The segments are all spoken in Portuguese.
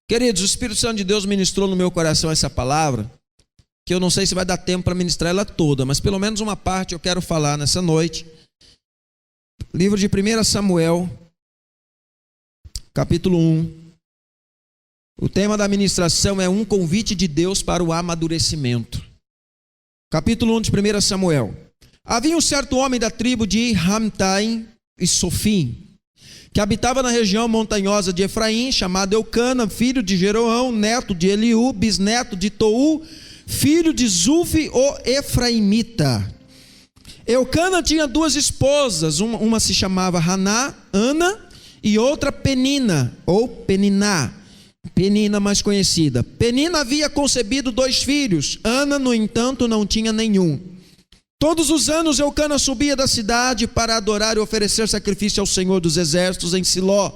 Queridos, o Espírito Santo de Deus ministrou no meu coração essa palavra, que eu não sei se vai dar tempo para ministrar ela toda, mas pelo menos uma parte eu quero falar nessa noite. Livro de 1 Samuel, capítulo 1. O tema da ministração é um convite de Deus para o amadurecimento. Capítulo 1 de 1 Samuel. Havia um certo homem da tribo de Ramtaim e Sofim, que habitava na região montanhosa de Efraim, chamado Eucana, filho de Jeroão, neto de Eliú, bisneto de Tou, filho de Zufi, o Efraimita. Eucana tinha duas esposas, uma se chamava Ana, e outra Penina, ou Peniná, Penina mais conhecida. Penina havia concebido 2 filhos, Ana, no entanto, não tinha nenhum. Todos os anos Eucana subia da cidade para adorar e oferecer sacrifício ao Senhor dos Exércitos em Siló,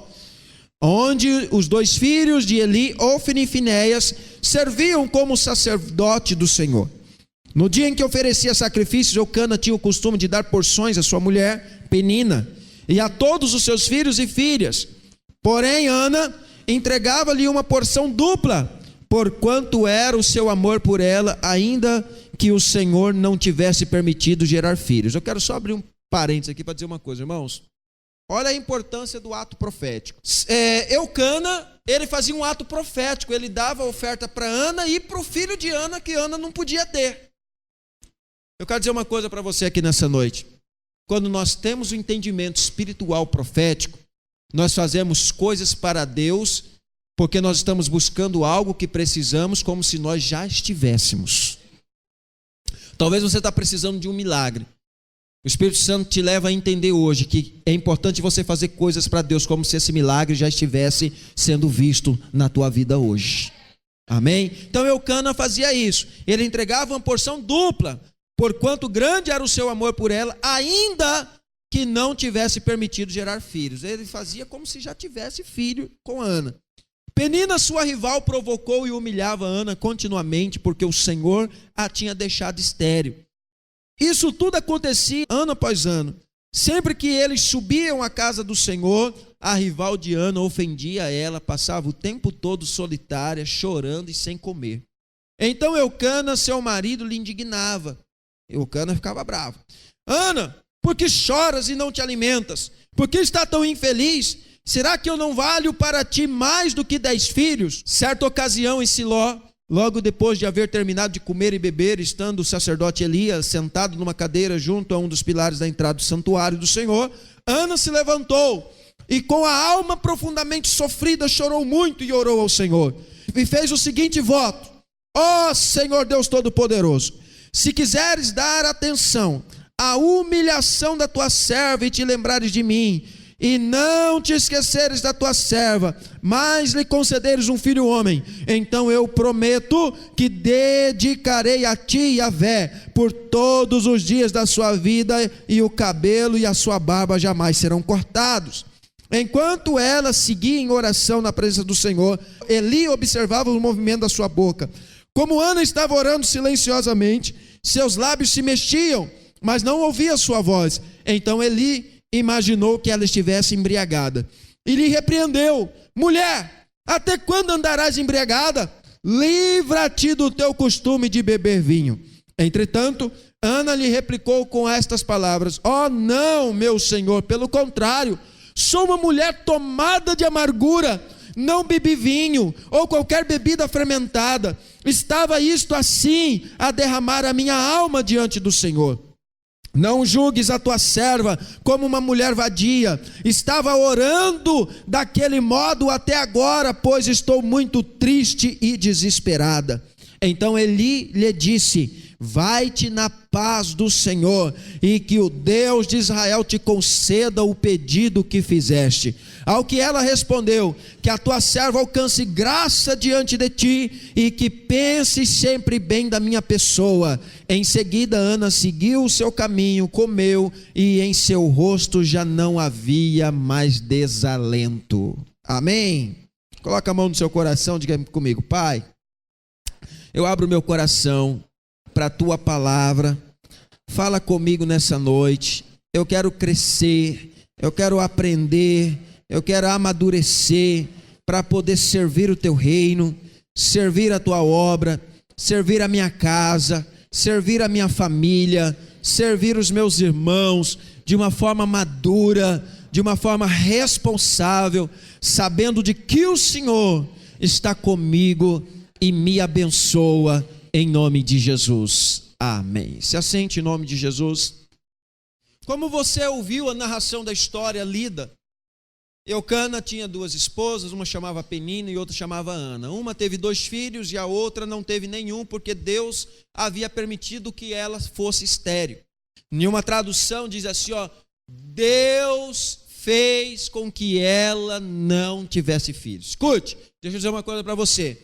onde os 2 filhos de Eli, Ofni e Finéias, serviam como sacerdote do Senhor. No dia em que oferecia sacrifícios, Eucana tinha o costume de dar porções à sua mulher, Penina, e a todos os seus filhos e filhas. Porém, Ana entregava-lhe uma porção dupla, porquanto era o seu amor por ela, ainda que o Senhor não tivesse permitido gerar filhos. Eu quero só abrir um parênteses aqui para dizer uma coisa, irmãos. Olha a importância do ato profético. Eucana, ele fazia um ato profético, ele dava oferta para Ana e para o filho de Ana, que Ana não podia ter. Eu quero dizer uma coisa para você aqui nessa noite. Quando nós temos o entendimento espiritual profético, nós fazemos coisas para Deus, porque nós estamos buscando algo que precisamos, como se nós já estivéssemos. Talvez você está precisando de um milagre. O Espírito Santo te leva a entender hoje que é importante você fazer coisas para Deus como se esse milagre já estivesse sendo visto na tua vida hoje. Amém? Então Eucana fazia isso. Ele entregava uma porção dupla, porquanto grande era o seu amor por ela, ainda que não tivesse permitido gerar filhos. Ele fazia como se já tivesse filho com Ana. Penina, sua rival, provocou e humilhava Ana continuamente, porque o Senhor a tinha deixado estéril. Isso tudo acontecia ano após ano. Sempre que eles subiam à casa do Senhor, a rival de Ana ofendia ela, passava o tempo todo solitária, chorando e sem comer. Então Eucana, seu marido, lhe indignava. Eucana ficava bravo. Ana, por que choras e não te alimentas? Por que está tão infeliz? Será que eu não valho para ti mais do que 10 filhos? Certa ocasião em Siló, logo depois de haver terminado de comer e beber, estando o sacerdote Elias sentado numa cadeira junto a um dos pilares da entrada do santuário do Senhor, Ana se levantou e com a alma profundamente sofrida chorou muito e orou ao Senhor. E fez o seguinte voto: ó Senhor Deus Todo-Poderoso, se quiseres dar atenção à humilhação da tua serva e te lembrares de mim, e não te esqueceres da tua serva, mas lhe concederes um filho homem, então eu prometo que dedicarei a ti, Yahvé, por todos os dias da sua vida, e o cabelo e a sua barba jamais serão cortados. Enquanto ela seguia em oração na presença do Senhor, Eli observava o movimento da sua boca. Como Ana estava orando silenciosamente, seus lábios se mexiam, mas não ouvia sua voz. Então Eli imaginou que ela estivesse embriagada e lhe repreendeu: mulher, até quando andarás embriagada? Livra-te do teu costume de beber vinho. Entretanto, Ana lhe replicou com estas palavras: ó não, meu senhor, pelo contrário, sou uma mulher tomada de amargura, não bebi vinho ou qualquer bebida fermentada. Estava isto assim a derramar a minha alma diante do Senhor. Não julgues a tua serva como uma mulher vadia. Estava orando daquele modo até agora, pois estou muito triste e desesperada. Então Eli lhe disse: vai-te na paz do Senhor, e que o Deus de Israel te conceda o pedido que fizeste. Ao que ela respondeu: que a tua serva alcance graça diante de ti, e que pense sempre bem da minha pessoa. Em seguida Ana seguiu o seu caminho, comeu, e em seu rosto já não havia mais desalento. Amém? Coloca a mão no seu coração, diga comigo: Pai, eu abro meu coração para a tua palavra. Fala comigo nessa noite. Eu quero crescer, eu quero aprender, eu quero amadurecer, para poder servir o teu reino, servir a tua obra, servir a minha casa, servir a minha família, servir os meus irmãos de uma forma madura, de uma forma responsável, sabendo de que o Senhor está comigo e me abençoa em nome de Jesus. Amém. Se assente em nome de Jesus. Como você ouviu a narração da história lida, Eucana tinha 2 esposas, uma chamava Penina e outra chamava Ana. Uma teve 2 filhos e a outra não teve nenhum, porque Deus havia permitido que ela fosse estéril. Em uma tradução diz assim, Deus fez com que ela não tivesse filhos. Escute, deixa eu dizer uma coisa para você.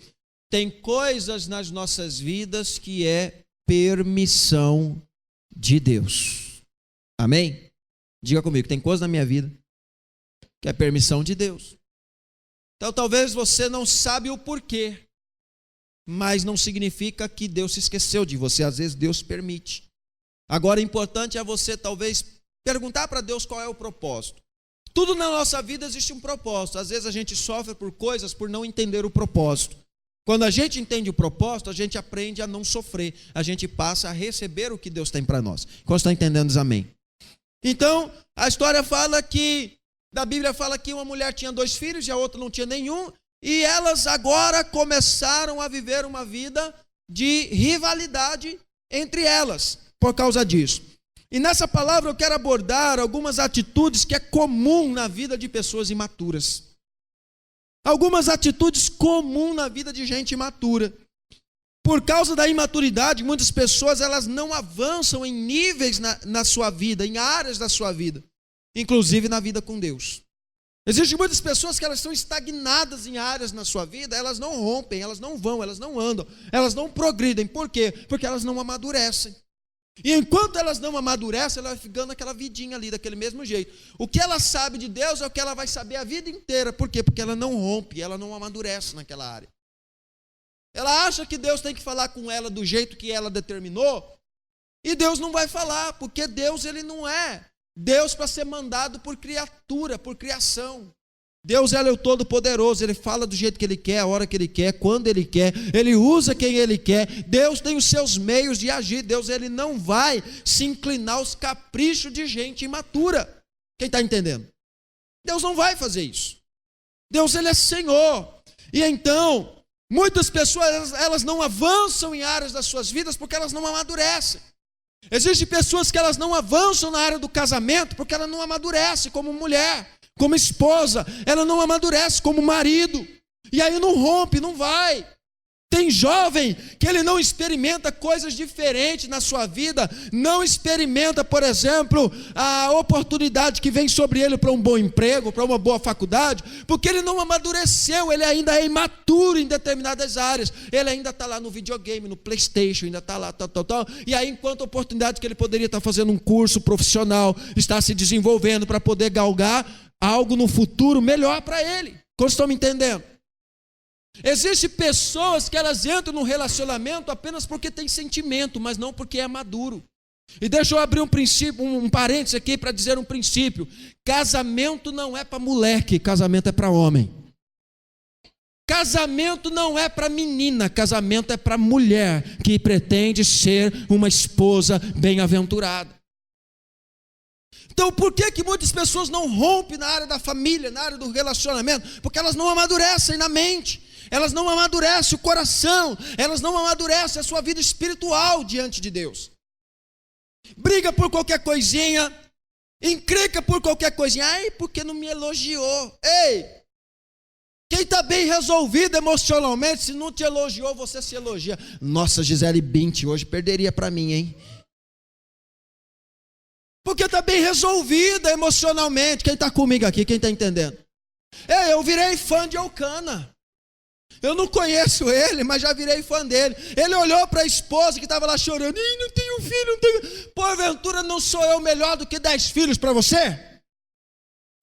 Tem coisas nas nossas vidas que é permissão de Deus. Amém? Diga comigo, tem coisa na minha vida que é permissão de Deus. Então talvez você não sabe o porquê, mas não significa que Deus se esqueceu de você. Às vezes Deus permite. Agora o importante é você talvez perguntar para Deus qual é o propósito. Tudo na nossa vida existe um propósito. Às vezes a gente sofre por coisas por não entender o propósito. Quando a gente entende o propósito, a gente aprende a não sofrer. A gente passa a receber o que Deus tem para nós. Quando está entendendo, diz amém. Então, a história fala que, da Bíblia fala que uma mulher tinha 2 filhos e a outra não tinha nenhum. E elas agora começaram a viver uma vida de rivalidade entre elas, por causa disso. E nessa palavra eu quero abordar algumas atitudes que é comum na vida de pessoas imaturas. Algumas atitudes comuns na vida de gente imatura. Por causa da imaturidade, muitas pessoas elas não avançam em níveis na sua vida, em áreas da sua vida, inclusive na vida com Deus. Existem muitas pessoas que elas estão estagnadas em áreas na sua vida, elas não rompem, elas não vão, elas não andam, elas não progridem. Por quê? Porque elas não amadurecem. E enquanto elas não amadurecem, ela vai ficando aquela vidinha ali, daquele mesmo jeito. O que ela sabe de Deus é o que ela vai saber a vida inteira. Por quê? Porque ela não rompe, ela não amadurece naquela área. Ela acha que Deus tem que falar com ela do jeito que ela determinou, e Deus não vai falar, porque Deus ele não é Deus para ser mandado por criatura, por criação. Deus é o Todo-Poderoso, Ele fala do jeito que Ele quer, a hora que Ele quer, quando Ele quer, Ele usa quem Ele quer. Deus tem os seus meios de agir. Deus ele não vai se inclinar aos caprichos de gente imatura. Quem está entendendo? Deus não vai fazer isso. Deus ele é Senhor. E então, muitas pessoas elas não avançam em áreas das suas vidas porque elas não amadurecem. Existem pessoas que elas não avançam na área do casamento porque ela não amadurece como mulher, como esposa, ela não amadurece como marido, e aí não rompe, não vai. Tem jovem que ele não experimenta coisas diferentes na sua vida, não experimenta, por exemplo, a oportunidade que vem sobre ele para um bom emprego, para uma boa faculdade, porque ele não amadureceu, ele ainda é imaturo em determinadas áreas, ele ainda está lá no videogame, no PlayStation, ainda está lá, tal, e aí enquanto a oportunidade que ele poderia estar fazendo um curso profissional, está se desenvolvendo para poder galgar algo no futuro melhor para ele. Como estão me entendendo? Existem pessoas que elas entram num relacionamento apenas porque tem sentimento, mas não porque é maduro. E deixa eu abrir um parênteses aqui para dizer um princípio. Casamento não é para moleque, casamento é para homem. Casamento não é para menina, casamento é para mulher que pretende ser uma esposa bem-aventurada. Então por que muitas pessoas não rompem na área da família, na área do relacionamento? Porque elas não amadurecem na mente. Elas não amadurecem o coração, elas não amadurecem a sua vida espiritual diante de Deus. Briga por qualquer coisinha, encrenca por qualquer coisinha. Ai, porque não me elogiou. Ei, quem está bem resolvido emocionalmente, se não te elogiou, você se elogia. Nossa, Gisele Bündchen hoje perderia para mim, hein? Porque está bem resolvida emocionalmente. Quem está comigo aqui, quem está entendendo? Ei, eu virei fã de Eucana. Eu não conheço ele, mas já virei fã dele. Ele olhou para a esposa que estava lá chorando. Não tenho filho, não tenho. Porventura não sou eu melhor do que 10 filhos para você?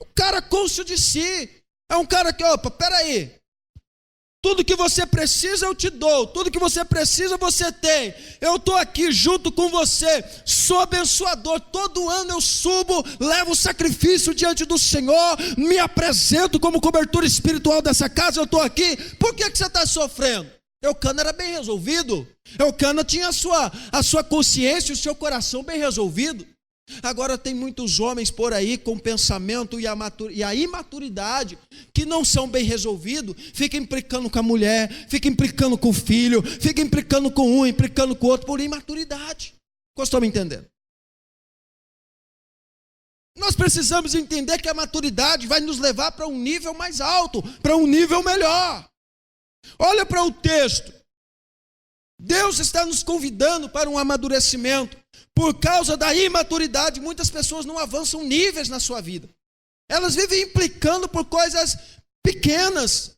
O cara cônscio de si. É um cara que, opa, peraí. Tudo que você precisa eu te dou, tudo que você precisa você tem. Eu estou aqui junto com você, sou abençoador. Todo ano eu subo, levo sacrifício diante do Senhor, me apresento como cobertura espiritual dessa casa. Eu estou aqui. Por que você está sofrendo? Eucana era bem resolvido. Eucana tinha a sua consciência, o seu coração bem resolvido. Agora tem muitos homens por aí com o pensamento e a imaturidade que não são bem resolvidos, fica implicando com a mulher, fica implicando com o filho, fica implicando com um, implicando com o outro por imaturidade. Estão me entendendo? Nós precisamos entender que a maturidade vai nos levar para um nível mais alto, para um nível melhor. Olha para o texto. Deus está nos convidando para um amadurecimento. Por causa da imaturidade, muitas pessoas não avançam níveis na sua vida. Elas vivem implicando por coisas pequenas.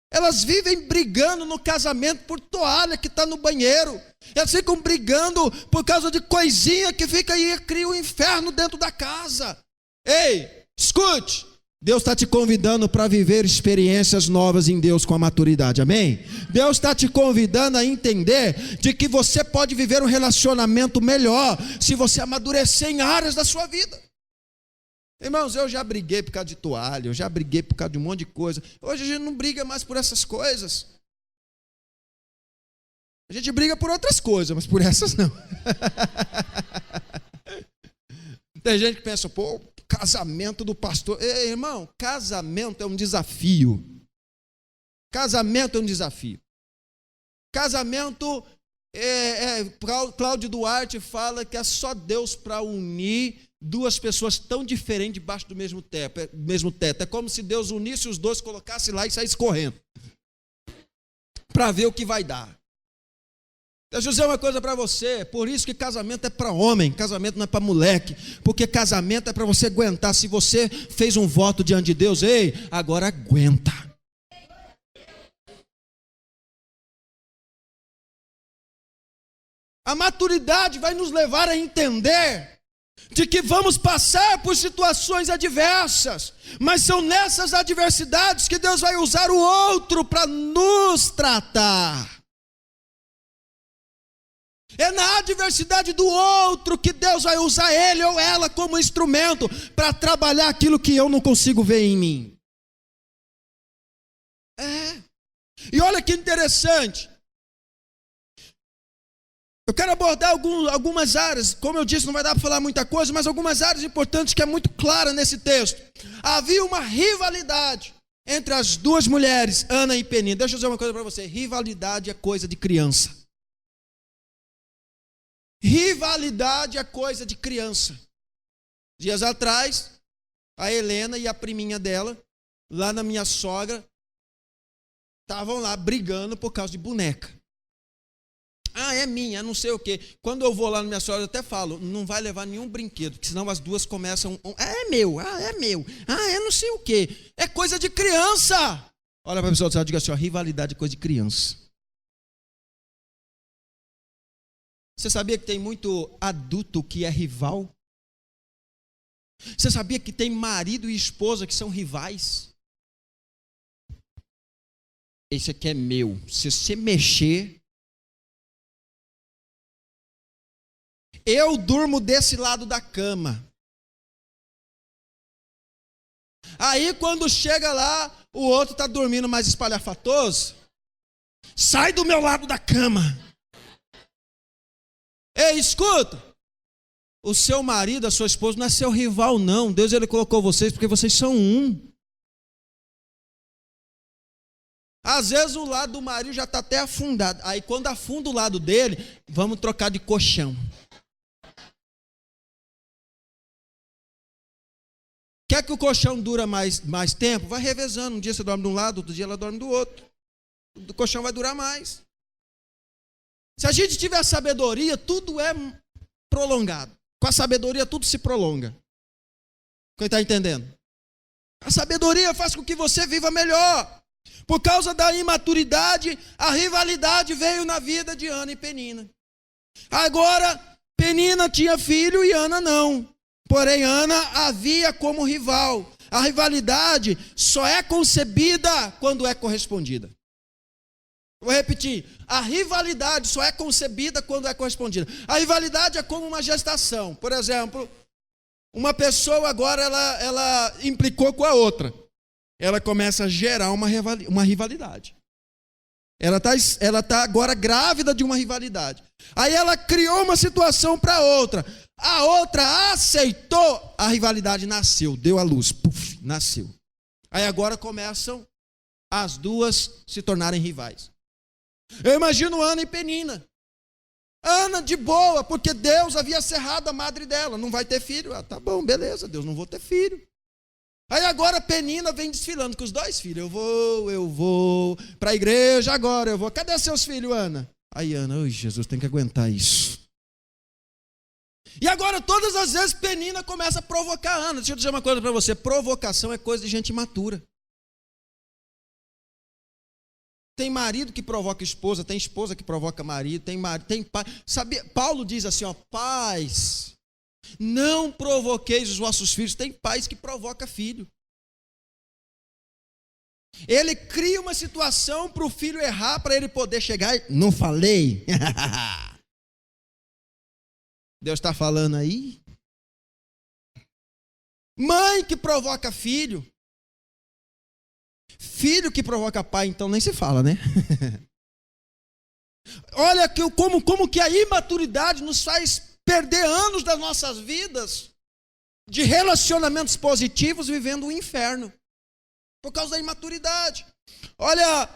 Elas vivem brigando no casamento por toalha que está no banheiro. Elas ficam brigando por causa de coisinha que fica aí e cria um inferno dentro da casa. Ei, escute. Deus está te convidando para viver experiências novas em Deus com a maturidade, amém? Deus está te convidando a entender de que você pode viver um relacionamento melhor se você amadurecer em áreas da sua vida. Irmãos, eu já briguei por causa de toalha, eu já briguei por causa de um monte de coisa. Hoje a gente não briga mais por essas coisas. A gente briga por outras coisas, mas por essas não. Tem gente que pensa, pô, casamento do pastor. Ei, irmão, casamento é um desafio. Casamento é um desafio. Casamento, Cláudio Duarte fala que é só Deus para unir duas pessoas tão diferentes debaixo do mesmo teto. É como se Deus unisse os dois, colocasse lá e saísse correndo. Para ver o que vai dar. Deixa eu dizer uma coisa para você, por isso que casamento é para homem, casamento não é para moleque, porque casamento é para você aguentar. Se você fez um voto diante de Deus, ei, agora aguenta. A maturidade vai nos levar a entender de que vamos passar por situações adversas, mas são nessas adversidades que Deus vai usar o outro para nos tratar. É na adversidade do outro que Deus vai usar ele ou ela como instrumento para trabalhar aquilo que eu não consigo ver em mim. E olha que interessante. Eu quero abordar algumas áreas, como eu disse, não vai dar para falar muita coisa, mas algumas áreas importantes que é muito clara nesse texto. Havia uma rivalidade entre as duas mulheres, Ana e Penina. Deixa eu dizer uma coisa para você, rivalidade é coisa de criança. Rivalidade é coisa de criança. Dias atrás, a Helena e a priminha dela, lá na minha sogra, estavam lá brigando por causa de boneca. Ah, é minha, não sei o quê. Quando eu vou lá na minha sogra, eu até falo, não vai levar nenhum brinquedo, porque senão as duas começam, é meu, é não sei o quê. É coisa de criança. Olha para a pessoa do céu e diga assim, rivalidade é coisa de criança. Você sabia que tem muito adulto que é rival? Você sabia que tem marido e esposa que são rivais? Esse aqui é meu. Se você mexer, eu durmo desse lado da cama. Aí quando chega lá, o outro está dormindo mais espalhafatoso. Sai do meu lado da cama. Ei, escuta, o seu marido, a sua esposa não é seu rival não, Deus ele colocou vocês porque vocês são um. Às vezes o lado do marido já está até afundado, aí quando afunda o lado dele, vamos trocar de colchão. Quer que o colchão dura mais tempo? Vai revezando, um dia você dorme de um lado, outro dia ela dorme do outro, o colchão vai durar mais. Se a gente tiver sabedoria, tudo é prolongado. Com a sabedoria, tudo se prolonga. Quem está entendendo? A sabedoria faz com que você viva melhor. Por causa da imaturidade, a rivalidade veio na vida de Ana e Penina. Agora, Penina tinha filho e Ana não. Porém, Ana havia como rival. A rivalidade só é concebida quando é correspondida. Vou repetir, a rivalidade só é concebida quando é correspondida. A rivalidade é como uma gestação. Por exemplo, uma pessoa agora ela implicou com a outra. Ela começa a gerar uma rivalidade. Ela tá agora grávida de uma rivalidade. Aí ela criou uma situação para outra. A outra aceitou, a rivalidade nasceu, deu à luz, puf, nasceu. Aí agora começam as duas se tornarem rivais. Eu imagino Ana e Penina. Ana de boa, porque Deus havia cerrado a madre dela. Não vai ter filho. Ah, tá bom, beleza, Deus, não vou ter filho. Aí agora Penina vem desfilando com os 2 filhos. Eu vou para a igreja agora, eu vou. Cadê seus filhos, Ana? Aí Ana, oi Jesus, tem que aguentar isso. E agora todas as vezes Penina começa a provocar Ana. Deixa eu dizer uma coisa para você, provocação é coisa de gente imatura. Tem marido que provoca esposa, tem esposa que provoca marido, tem pai. Sabe, Paulo diz assim, ó, pais, não provoqueis os vossos filhos. Tem pais que provocam filho. Ele cria uma situação para o filho errar, para ele poder chegar e... Não falei? Deus está falando aí? Mãe que provoca filho. Filho que provoca pai, então nem se fala, né? Olha como que a imaturidade nos faz perder anos das nossas vidas de relacionamentos positivos vivendo o inferno. Por causa da imaturidade. Olha,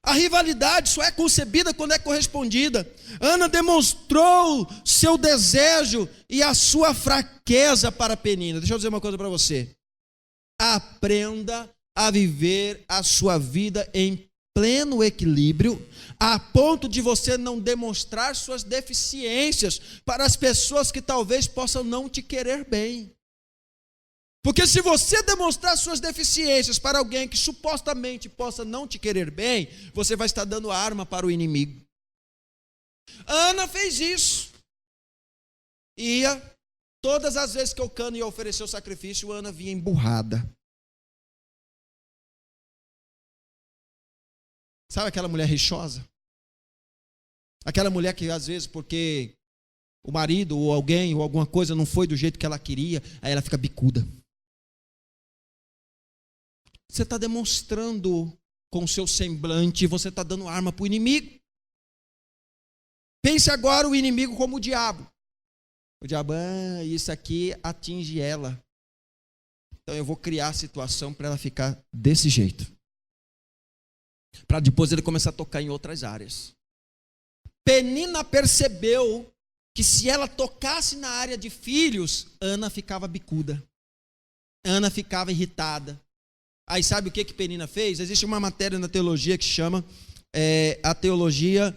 a rivalidade só é concebida quando é correspondida. Ana demonstrou seu desejo e a sua fraqueza para Penina. Deixa eu dizer uma coisa para você. Aprenda a viver a sua vida em pleno equilíbrio, a ponto de você não demonstrar suas deficiências para as pessoas que talvez possam não te querer bem. Porque se você demonstrar suas deficiências para alguém que supostamente possa não te querer bem, você vai estar dando arma para o inimigo. Ana fez isso. Todas as vezes que o Cano ia oferecer o sacrifício, Ana vinha emburrada. Sabe aquela mulher rixosa? Aquela mulher que às vezes porque o marido ou alguém ou alguma coisa não foi do jeito que ela queria, aí ela fica bicuda. Você está demonstrando com o seu semblante, você está dando arma para o inimigo. Pense agora o inimigo como o diabo. O diabo, isso aqui atinge ela. Então eu vou criar a situação para ela ficar desse jeito. Para depois ele começar a tocar em outras áreas. Penina percebeu que se ela tocasse na área de filhos, Ana ficava bicuda. Ana ficava irritada. Aí sabe o que Penina fez? Existe uma matéria na teologia que chama a teologia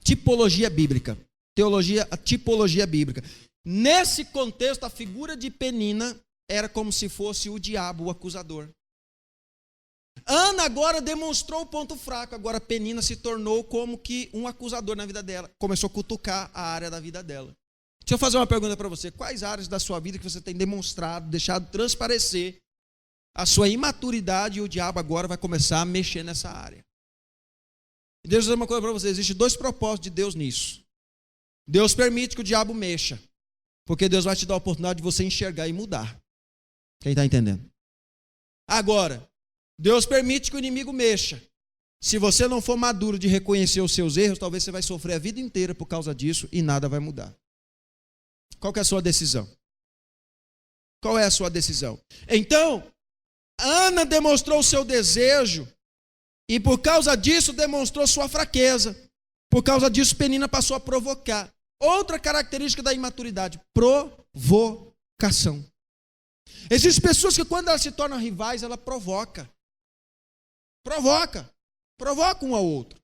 tipologia bíblica. A tipologia bíblica. Nesse contexto, a figura de Penina era como se fosse o diabo, o acusador. Ana agora demonstrou o ponto fraco, agora Penina se tornou como que um acusador na vida dela. Começou a cutucar a área da vida dela. Deixa eu fazer uma pergunta para você. Quais áreas da sua vida que você tem demonstrado, deixado transparecer a sua imaturidade e o diabo agora vai começar a mexer nessa área? E Deus vai dizer uma coisa para você. Existem 2 propósitos de Deus nisso. Deus permite que o diabo mexa, porque Deus vai te dar a oportunidade de você enxergar e mudar. Quem está entendendo? Agora, Deus permite que o inimigo mexa. Se você não for maduro de reconhecer os seus erros, talvez você vai sofrer a vida inteira por causa disso e nada vai mudar. Qual que é a sua decisão? Qual é a sua decisão? Então, Ana demonstrou o seu desejo e por causa disso demonstrou sua fraqueza. Por causa disso, Penina passou a provocar. Outra característica da imaturidade, provocação. Existem pessoas que quando elas se tornam rivais, ela provoca um ao outro.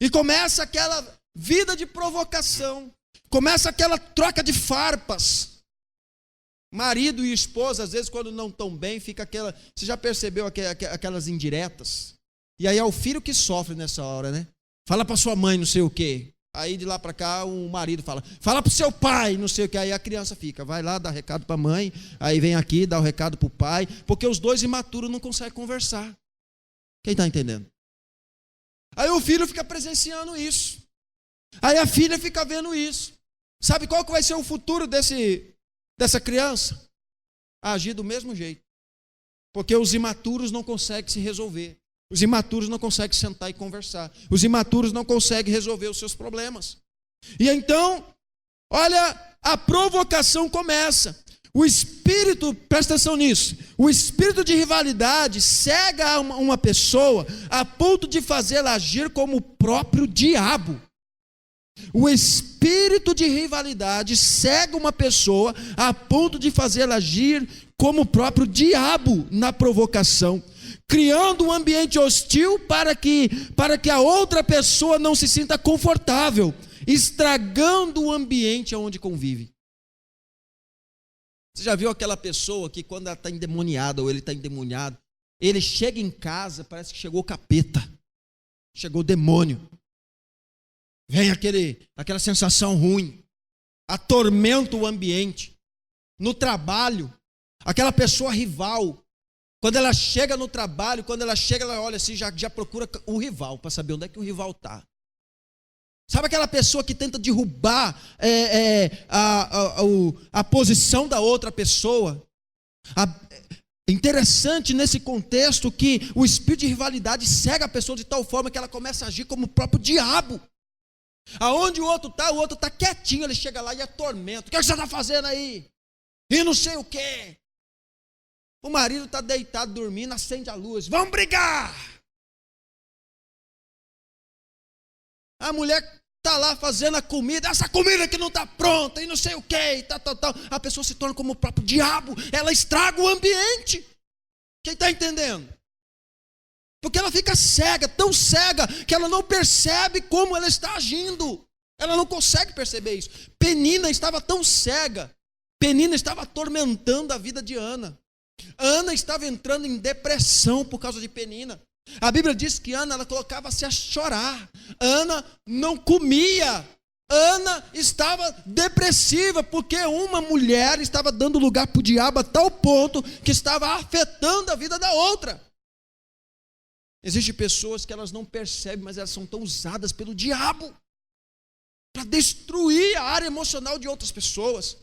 E começa aquela vida de provocação. Começa aquela troca de farpas. Marido e esposa, às vezes, quando não estão bem, fica aquela... Você já percebeu aquelas indiretas? E aí é o filho que sofre nessa hora, né? Fala para sua mãe não sei o quê. Aí de lá para cá o marido fala para o seu pai, não sei o que, aí a criança fica, vai lá, dá recado para a mãe, aí vem aqui, dá o recado para o pai, porque os dois imaturos não conseguem conversar. Quem está entendendo? Aí o filho fica presenciando isso, aí a filha fica vendo isso. Sabe qual que vai ser o futuro dessa criança? Agir do mesmo jeito, porque os imaturos não conseguem se resolver. Os imaturos não conseguem sentar e conversar. Os imaturos não conseguem resolver os seus problemas. E então, olha, a provocação começa. O espírito, presta atenção nisso, o espírito de rivalidade cega uma pessoa a ponto de fazê-la agir como o próprio diabo. O espírito de rivalidade cega uma pessoa a ponto de fazê-la agir como o próprio diabo na provocação, criando um ambiente hostil para que a outra pessoa não se sinta confortável, estragando o ambiente onde convive. Você já viu aquela pessoa que quando ela está endemoniada ou ele está endemoniado, ele chega em casa, parece que chegou o capeta, chegou o demônio, vem aquela sensação ruim, atormenta o ambiente. No trabalho, aquela pessoa rival, quando ela chega no trabalho, ela olha assim, já procura o rival, para saber onde é que o rival está. Sabe aquela pessoa que tenta derrubar a posição da outra pessoa? Interessante nesse contexto que o espírito de rivalidade cega a pessoa de tal forma que ela começa a agir como o próprio diabo. Aonde o outro está quietinho, ele chega lá e atormenta. O que você está fazendo aí? E não sei o quê. O marido está deitado, dormindo, acende a luz. Vamos brigar! A mulher está lá fazendo a comida. Essa comida que não está pronta, e não sei o quê, e tal. A pessoa se torna como o próprio diabo. Ela estraga o ambiente. Quem está entendendo? Porque ela fica cega, tão cega, que ela não percebe como ela está agindo. Ela não consegue perceber isso. Penina estava tão cega. Penina estava atormentando a vida de Ana. Ana estava entrando em depressão por causa de Penina. A Bíblia diz que Ana, ela colocava-se a chorar. Ana não comia. Ana estava depressiva, porque uma mulher estava dando lugar para o diabo a tal ponto que estava afetando a vida da outra. Existem pessoas que elas não percebem, mas elas são tão usadas pelo diabo para destruir a área emocional de outras pessoas.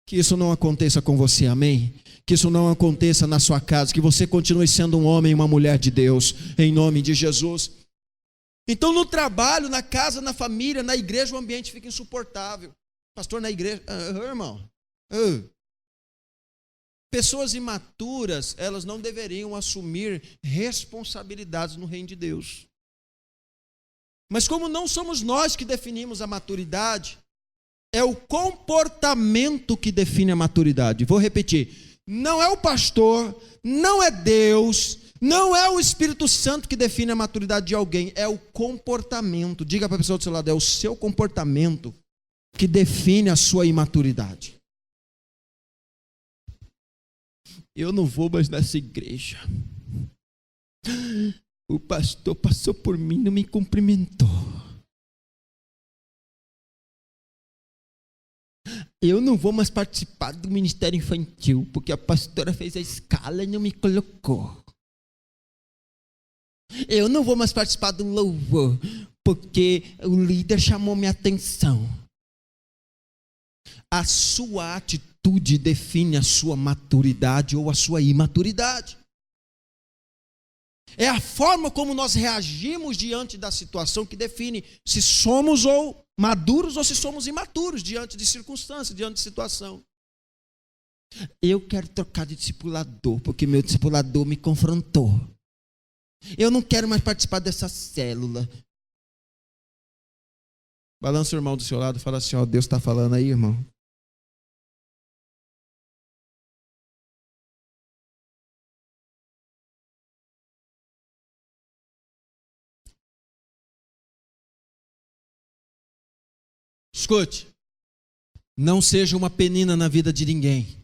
Que isso não aconteça com você, amém? Que isso não aconteça na sua casa, que você continue sendo um homem e uma mulher de Deus, em nome de Jesus. Então no trabalho, na casa, na família, na igreja, o ambiente fica insuportável. Pastor, na igreja, irmão, pessoas imaturas, elas não deveriam assumir responsabilidades no reino de Deus. Mas como não somos nós que definimos a maturidade, é o comportamento que define a maturidade. Vou repetir, não é o pastor, não é Deus, não é o Espírito Santo que define a maturidade de alguém, é o comportamento. Diga para a pessoa do seu lado, é o seu comportamento que define a sua imaturidade. Eu não vou mais nessa igreja. O pastor passou por mim e não me cumprimentou. Eu não vou mais participar do ministério infantil, porque a pastora fez a escala e não me colocou. Eu não vou mais participar do louvor, porque o líder chamou minha atenção. A sua atitude define a sua maturidade ou a sua imaturidade. É a forma como nós reagimos diante da situação que define se somos ou maduros ou se somos imaturos diante de circunstâncias, diante de situação. Eu quero trocar de discipulador, porque meu discipulador me confrontou. Eu não quero mais participar dessa célula. Balança o irmão do seu lado e fala assim, ó, Deus está falando aí, irmão. Escute, não seja uma penina na vida de ninguém.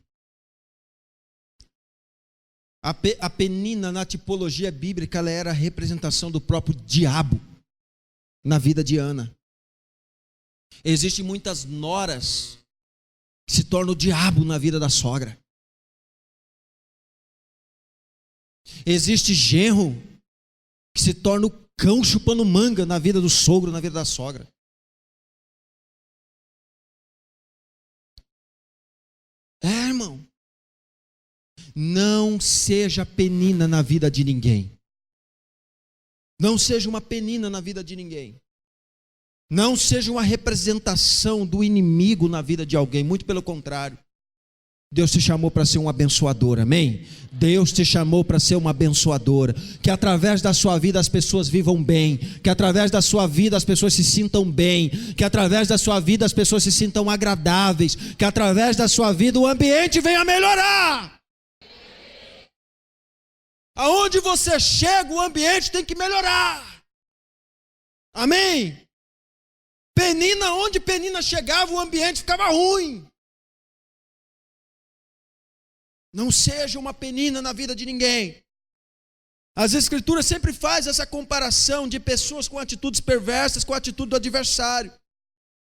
A penina na tipologia bíblica, ela era a representação do próprio diabo. na vida de Ana. Existem muitas noras que se tornam o diabo na vida da sogra. Existe genro que se torna o cão chupando manga na vida do sogro, na vida da sogra. Irmão, não seja penina na vida de ninguém. Não seja uma penina na vida de ninguém. Não seja uma representação do inimigo na vida de alguém, muito pelo contrário. Deus te chamou para ser um abençoador, amém? Deus te chamou para ser uma abençoadora. Que através da sua vida as pessoas vivam bem. Que através da sua vida as pessoas se sintam bem. Que através da sua vida as pessoas se sintam agradáveis. Que através da sua vida o ambiente venha melhorar. Aonde você chega, o ambiente tem que melhorar. Amém? Penina, onde Penina chegava, o ambiente ficava ruim. Não seja uma penina na vida de ninguém. As Escrituras sempre fazem essa comparação de pessoas com atitudes perversas com a atitude do adversário.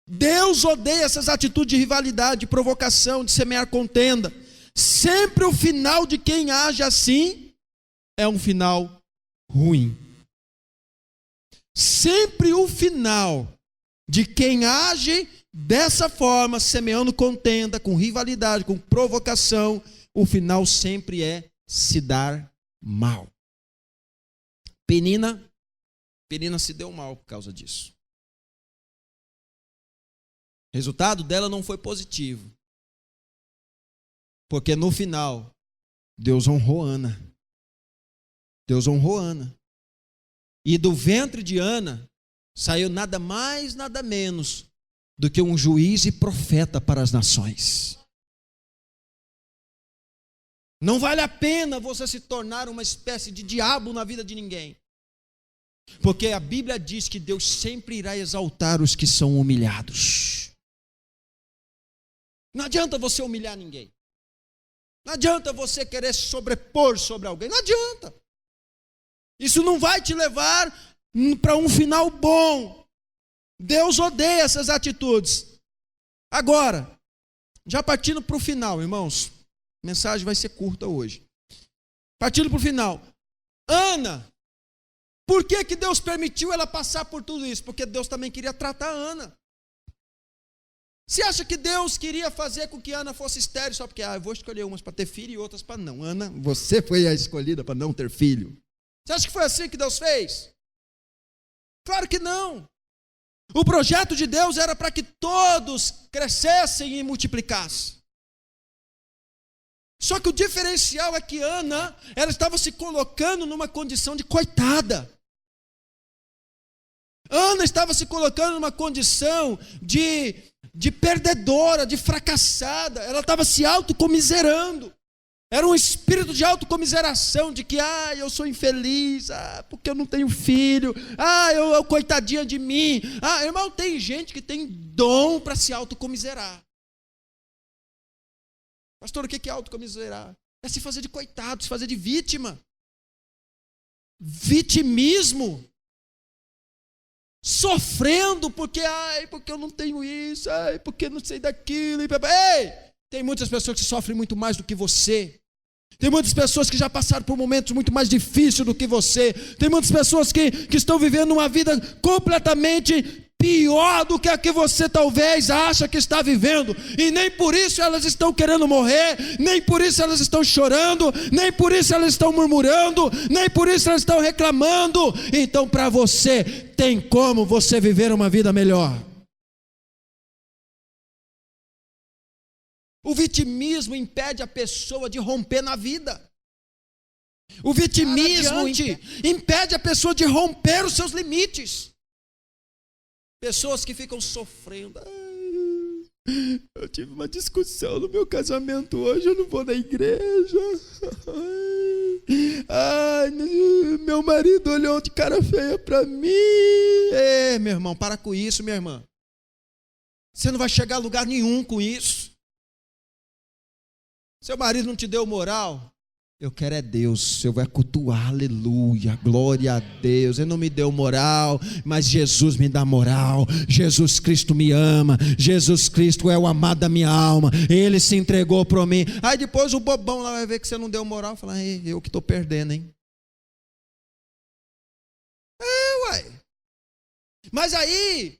Deus odeia essas atitudes de rivalidade, de provocação, de semear contenda. Sempre o final de quem age assim é um final ruim. Sempre o final de quem age dessa forma, semeando contenda, com rivalidade, com provocação, o final sempre é se dar mal. Penina se deu mal por causa disso. O resultado dela não foi positivo. Porque no final, Deus honrou Ana. Deus honrou Ana. E do ventre de Ana saiu nada mais, nada menos do que um juiz e profeta para as nações. Não vale a pena você se tornar uma espécie de diabo na vida de ninguém. Porque a Bíblia diz que Deus sempre irá exaltar os que são humilhados. Não adianta você humilhar ninguém. Não adianta você querer sobrepor sobre alguém. Não adianta. Isso não vai te levar para um final bom. Deus odeia essas atitudes. Agora, já partindo para o final, irmãos. A mensagem vai ser curta hoje. Partindo para o final. Ana, por que Deus permitiu ela passar por tudo isso? Porque Deus também queria tratar Ana. Você acha que Deus queria fazer com que Ana fosse estéril só porque eu vou escolher umas para ter filho e outras para não? Ana, você foi a escolhida para não ter filho. Você acha que foi assim que Deus fez? Claro que não. O projeto de Deus era para que todos crescessem e multiplicassem. Só que o diferencial é que Ana, ela estava se colocando numa condição de coitada. Ana estava se colocando numa condição de perdedora, de fracassada. Ela estava se autocomiserando. Era um espírito de autocomiseração, de que, eu sou infeliz, porque eu não tenho filho, eu coitadinha de mim. Irmão, tem gente que tem dom para se autocomiserar. Pastor, o que é autocomiserar? É se fazer de coitado, se fazer de vítima. Vitimismo. Sofrendo porque eu não tenho isso, porque eu não sei daquilo. Ei, tem muitas pessoas que sofrem muito mais do que você. Tem muitas pessoas que já passaram por momentos muito mais difíceis do que você. Tem muitas pessoas que estão vivendo uma vida completamente pior do que a que você talvez acha que está vivendo, e nem por isso elas estão querendo morrer, nem por isso elas estão chorando, nem por isso elas estão murmurando, nem por isso elas estão reclamando. Então, para você, tem como você viver uma vida melhor. O vitimismo impede a pessoa de romper na vida. O vitimismo impede a pessoa de romper os seus limites. Pessoas que ficam sofrendo. Eu tive uma discussão no meu casamento hoje, eu não vou na igreja. Meu marido olhou de cara feia para mim. Meu irmão, para com isso, minha irmã. Você não vai chegar a lugar nenhum com isso. Seu marido não te deu moral, Eu quero é Deus, eu vou cultuar, aleluia, glória a Deus. Ele não me deu moral, mas Jesus me dá moral. Jesus Cristo me ama, Jesus Cristo é o amado da minha alma, Ele se entregou para mim. Aí depois o bobão lá vai ver que você não deu moral, fala, eu que estou perdendo, hein? Uai. Mas aí,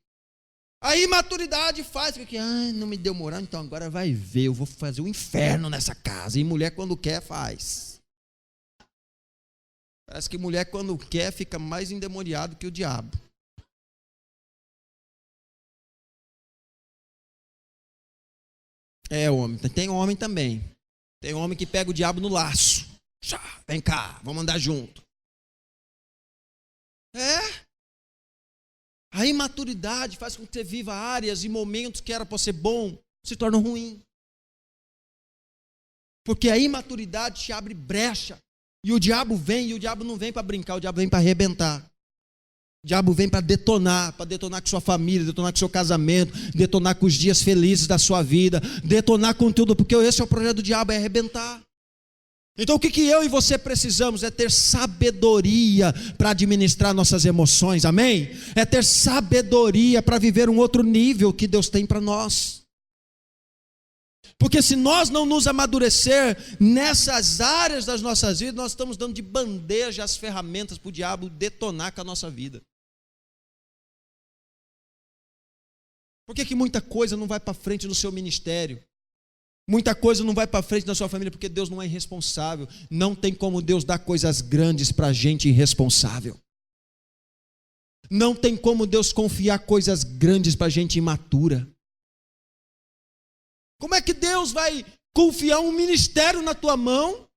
a imaturidade faz com que, não me deu moral, então agora vai ver, eu vou fazer o inferno nessa casa. E mulher quando quer faz. Parece que mulher quando quer fica mais endemoniado que o diabo. Homem, tem homem também. Tem homem que pega o diabo no laço. Vem cá, vamos andar junto. A imaturidade faz com que você viva áreas e momentos que era para ser bom, se tornam ruim. Porque a imaturidade te abre brecha. E o diabo não vem para brincar, o diabo vem para arrebentar. O diabo vem para detonar com sua família, detonar com seu casamento, detonar com os dias felizes da sua vida, detonar com tudo, porque esse é o projeto do diabo, é arrebentar. Então o que eu e você precisamos é ter sabedoria para administrar nossas emoções, amém? É ter sabedoria para viver um outro nível que Deus tem para nós. Porque se nós não nos amadurecer nessas áreas das nossas vidas, nós estamos dando de bandeja as ferramentas para o diabo detonar com a nossa vida. Por que muita coisa não vai para frente no seu ministério? Muita coisa não vai para frente na sua família porque Deus não é irresponsável. Não tem como Deus dar coisas grandes para gente irresponsável. Não tem como Deus confiar coisas grandes para gente imatura. Como é que Deus vai confiar um ministério na tua mão?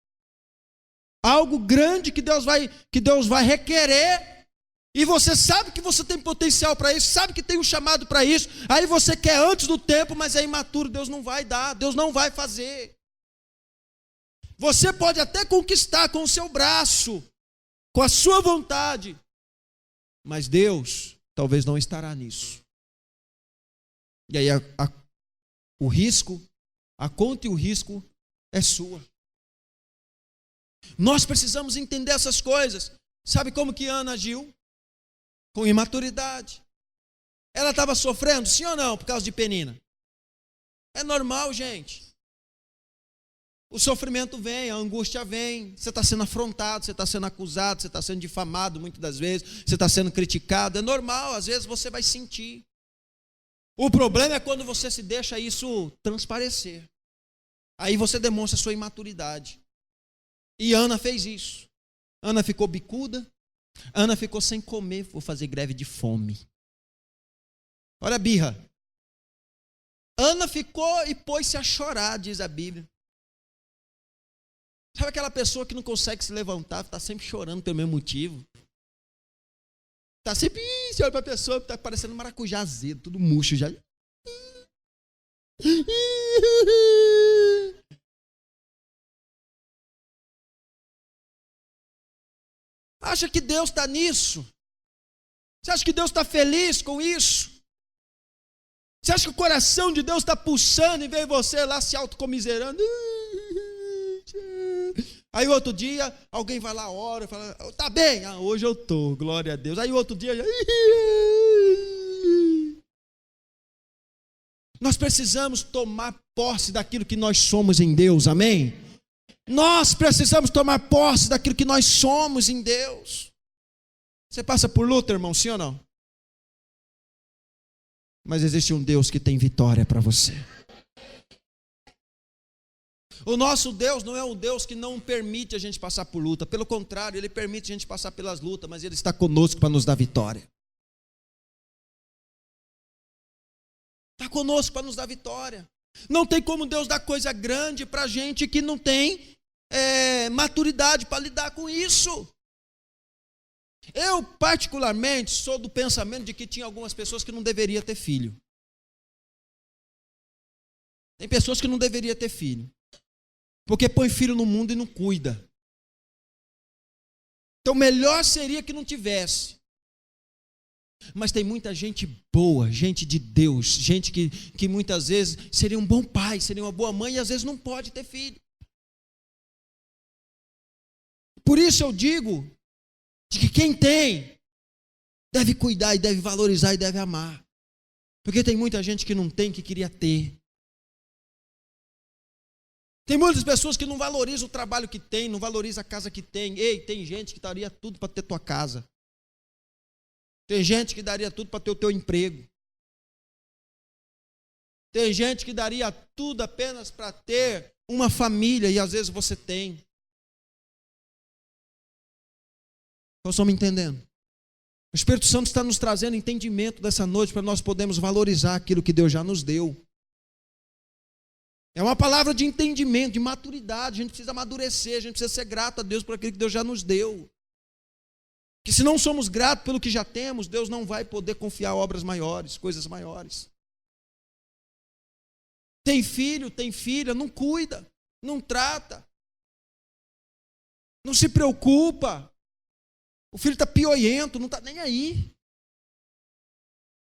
Algo grande que Deus vai requerer. E você sabe que você tem potencial para isso, sabe que tem um chamado para isso. Aí você quer antes do tempo, mas é imaturo. Deus não vai dar, Deus não vai fazer. Você pode até conquistar com o seu braço, com a sua vontade. Mas Deus talvez não estará nisso. E aí o risco, a conta e o risco é sua. Nós precisamos entender essas coisas. Sabe como que Ana agiu? Com imaturidade. Ela estava sofrendo, sim ou não, por causa de Penina? É normal, gente. O sofrimento vem, a angústia vem, você está sendo afrontado, você está sendo acusado, você está sendo difamado muitas das vezes, você está sendo criticado, é normal, às vezes você vai sentir. O problema é quando você se deixa isso transparecer. Aí você demonstra a sua imaturidade. E Ana fez isso. Ana ficou bicuda. Ana ficou sem comer. Vou fazer greve de fome. Olha a birra. Ana ficou e pôs-se a chorar, diz a Bíblia. Sabe aquela pessoa que não consegue se levantar, está sempre chorando pelo mesmo motivo? Está sempre, você olha para a pessoa, está parecendo maracujá azedo, tudo murcho já. Acha que Deus está nisso? Você acha que Deus está feliz com isso? Você acha que o coração de Deus está pulsando e vem você lá se autocomiserando? Aí outro dia, alguém vai lá, ora, fala, tá bem, hoje eu estou, glória a Deus. Aí outro dia, nós precisamos tomar posse daquilo que nós somos em Deus, amém? Nós precisamos tomar posse daquilo que nós somos em Deus. Você passa por luta, irmão, sim ou não? Mas existe um Deus que tem vitória para você. O nosso Deus não é um Deus que não permite a gente passar por luta. Pelo contrário, Ele permite a gente passar pelas lutas, mas Ele está conosco para nos dar vitória. Está conosco para nos dar vitória. Não tem como Deus dar coisa grande para a gente que não tem maturidade para lidar com isso. Eu, particularmente, sou do pensamento de que tinha algumas pessoas que não deveriam ter filho. Tem pessoas que não deveriam ter filho. Porque põe filho no mundo e não cuida. Então melhor seria que não tivesse. Mas tem muita gente boa, gente de Deus, gente que muitas vezes seria um bom pai, seria uma boa mãe e às vezes não pode ter filho. Por isso eu digo de que quem tem deve cuidar e deve valorizar e deve amar. Porque tem muita gente que não tem, que queria ter. Tem muitas pessoas que não valorizam o trabalho que tem, não valorizam a casa que tem. Ei, tem gente que daria tudo para ter tua casa. Tem gente que daria tudo para ter o teu emprego. Tem gente que daria tudo apenas para ter uma família, e às vezes você tem. Nós estamos entendendo? O Espírito Santo está nos trazendo entendimento dessa noite para nós podermos valorizar aquilo que Deus já nos deu. É uma palavra de entendimento, de maturidade. A gente precisa amadurecer, a gente precisa ser grato a Deus por aquilo que Deus já nos deu. Que se não somos gratos pelo que já temos, Deus não vai poder confiar obras maiores, coisas maiores. Tem filho, tem filha, não cuida, não trata, não se preocupa. O filho está pioiento, não está nem aí.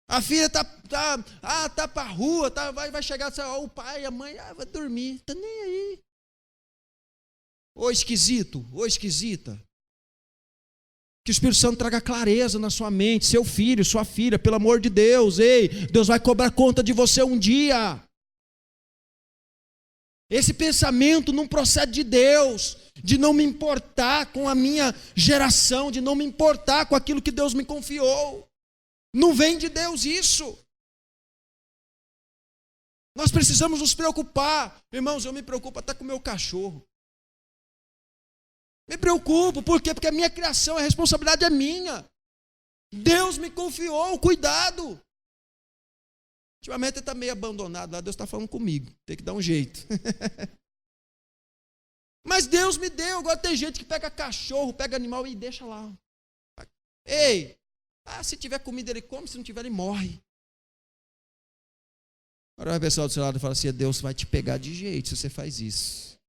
A filha tá para a rua, vai chegar, o pai, a mãe, vai dormir, está nem aí. Ô esquisito, ô esquisita. Que o Espírito Santo traga clareza na sua mente, seu filho, sua filha, pelo amor de Deus, ei, Deus vai cobrar conta de você um dia. Esse pensamento não procede de Deus, de não me importar com a minha geração, de não me importar com aquilo que Deus me confiou. Não vem de Deus isso. Nós precisamos nos preocupar. Irmãos, eu me preocupo até com o meu cachorro. Me preocupo, por quê? Porque a minha criação, a responsabilidade é minha. Deus me confiou o cuidado. Ultimamente ele está meio abandonado lá, Deus está falando comigo, tem que dar um jeito. Mas Deus me deu, agora tem gente que pega cachorro, pega animal e deixa lá. Ei, se tiver comida ele come, se não tiver ele morre. Agora o pessoal do seu lado fala assim, Deus vai te pegar de jeito se você faz isso.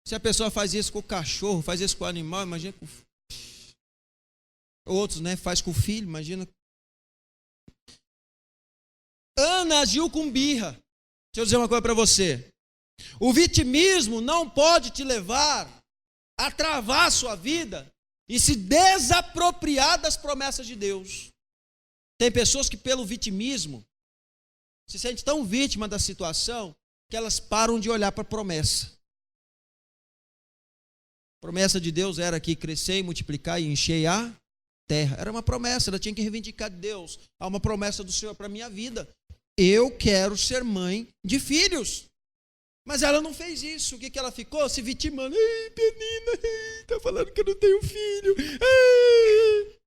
Se a pessoa faz isso com o cachorro, faz isso com o animal, imagina com outros, né? Faz com o filho, imagina. Ana agiu com birra. Deixa eu dizer uma coisa para você. O vitimismo não pode te levar a travar a sua vida e se desapropriar das promessas de Deus. Tem pessoas que pelo vitimismo se sentem tão vítima da situação que elas param de olhar para a promessa. A promessa de Deus era que crescer e multiplicar e encher a terra. Era uma promessa, ela tinha que reivindicar de Deus. Há uma promessa do Senhor para a minha vida. Eu quero ser mãe de filhos. Mas ela não fez isso. O que ela ficou? Se vitimando. Ei, menina, está falando que eu não tenho filho. Ei.